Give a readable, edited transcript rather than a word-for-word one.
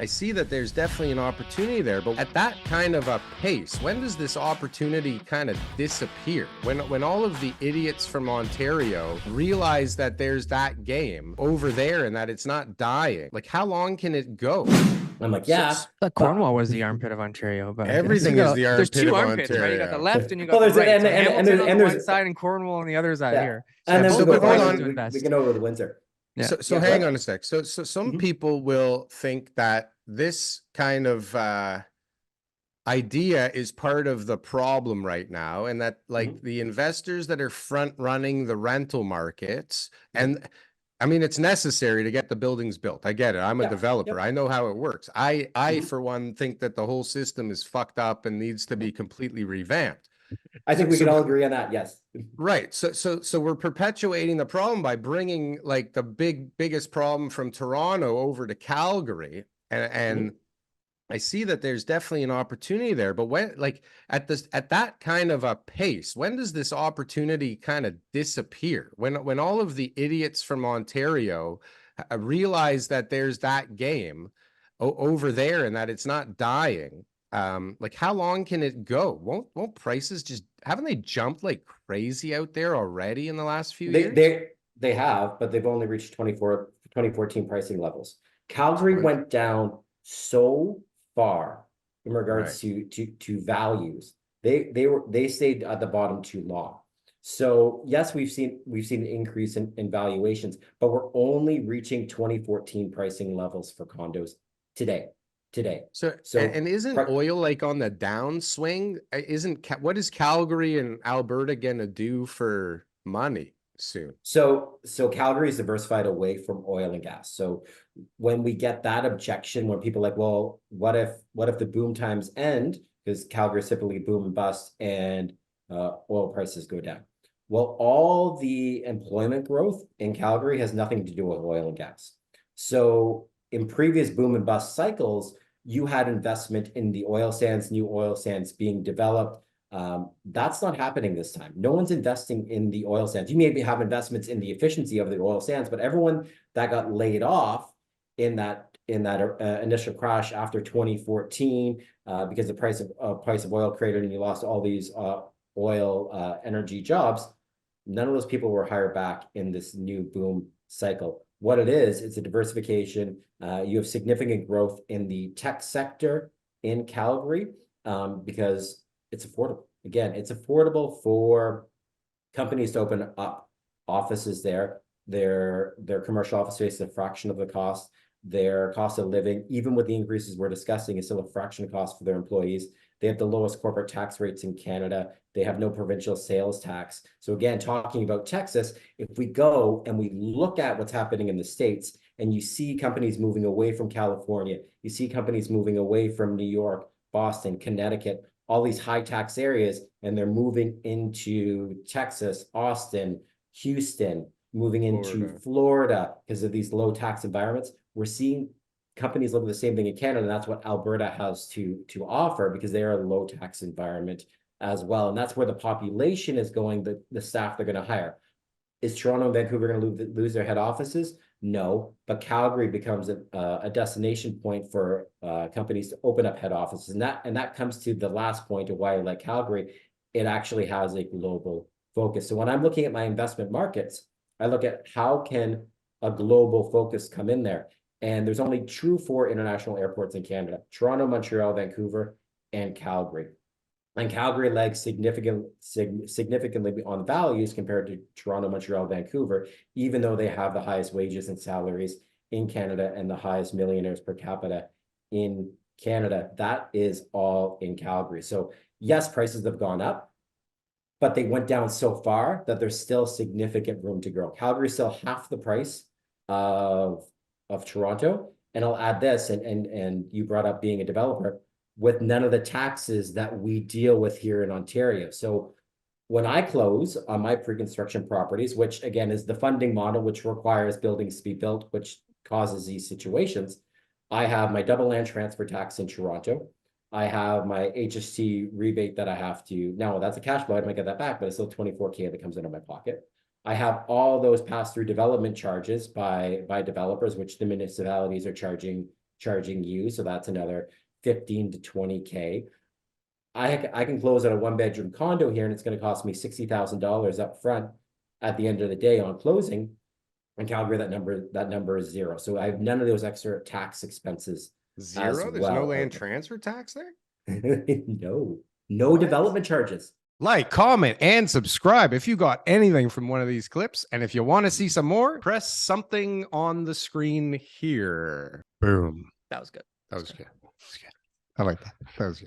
I see that there's definitely an opportunity there, but at that kind of a pace, when does this opportunity kind of disappear? When all of the idiots from Ontario realize that there's that game over there and that it's not dying, like how long can it go? I'm like, yeah. Cornwall was the armpit of Ontario, but everything is the armpit there's two of armpits, Ontario. Right? You got the left and you got Well, the right. and- So and- Hamilton and on there's- one side and Cornwall on the other side here. So And then both we'll go hold places on. to invest. we can over the Windsor. Yeah. So hang on a sec. So some people will think that this kind of idea is part of the problem right now, and that like the investors that are front running the rental markets, and I mean, it's necessary to get the buildings built. I get it. I'm a developer. I know how it works. I for one, think that the whole system is fucked up and needs to be completely revamped. I think we can all agree on that. Yes. Right. So we're perpetuating the problem by bringing like the biggest problem from Toronto over to Calgary. And I see that there's definitely an opportunity there, but when like at that kind of a pace, when does this opportunity kind of disappear? When all of the idiots from Ontario realize that there's that game over there and that it's not dying, like how long can it go? Won't prices just, haven't they jumped like crazy out there already in the last few years? They have, but they've only reached 2014 pricing levels. Calgary went down so far in regards to values. They stayed at the bottom too long. So yes, we've seen an increase in valuations, but we're only reaching 2014 pricing levels for condos today. So and isn't oil like on the downswing? What is Calgary and Alberta gonna do for money soon? So Calgary is diversified away from oil and gas. So when we get that objection, when people are like, well, what if the boom times end? Because Calgary is typically boom and bust, and oil prices go down. Well, all the employment growth in Calgary has nothing to do with oil and gas. So in previous boom and bust cycles, you had investment in the oil sands, new oil sands being developed. That's not happening this time. No one's investing in the oil sands. You maybe have investments in the efficiency of the oil sands, but everyone that got laid off in that initial crash after 2014, because the price of oil cratered and you lost all these oil energy jobs, none of those people were hired back in this new boom cycle. What it is, it's a diversification. You have significant growth in the tech sector in Calgary because it's affordable. Again, it's affordable for companies to open up offices there. Their commercial office space is a fraction of the cost. Their cost of living, even with the increases we're discussing, is still a fraction of cost for their employees. They have the lowest corporate tax rates in Canada. They have no provincial sales tax. So again, talking about Texas, if we go and we look at what's happening in the States, and you see companies moving away from California, you see companies moving away from New York, Boston, Connecticut, all these high tax areas, and they're moving into Texas, Austin, Houston, moving into Florida because of these low tax environments. We're seeing companies look at the same thing in Canada, and that's what Alberta has to offer because they are a low tax environment as well. And that's where the population is going, the staff they're going to hire. Is Toronto and Vancouver going to lose their head offices? No, but Calgary becomes a destination point for companies to open up head offices. And that comes to the last point of why I like Calgary. It actually has a global focus. So when I'm looking at my investment markets, I look at how can a global focus come in there. And there's only 4 international airports in Canada: Toronto, Montreal, Vancouver, and Calgary. And Calgary lags significantly on values compared to Toronto, Montreal, Vancouver, even though they have the highest wages and salaries in Canada and the highest millionaires per capita in Canada. That is all in Calgary. So yes, prices have gone up, but they went down so far that there's still significant room to grow. Calgary is still half the price of Toronto. And I'll add this, and you brought up being a developer, with none of the taxes that we deal with here in Ontario. So when I close on my pre-construction properties, which again is the funding model, which requires buildings to be built, which causes these situations, I have my double land transfer tax in Toronto. I have my HST rebate that I have to, now that's a cash flow, I might get that back, but it's still $24K that comes into my pocket. I have all those pass-through development charges by developers, which the municipalities are charging charging you. So that's another 15 to 20K. I can close at a 1-bedroom condo here, and it's going to cost me $60,000 up front at the end of the day on closing. In Calgary, that number is zero. So I have none of those extra tax expenses. Zero? There's no land transfer tax there? No development charges. Like, comment, and subscribe if you got anything from one of these clips. And if you want to see some more, press something on the screen here. Boom. That was good. That was good. I like that. That was good.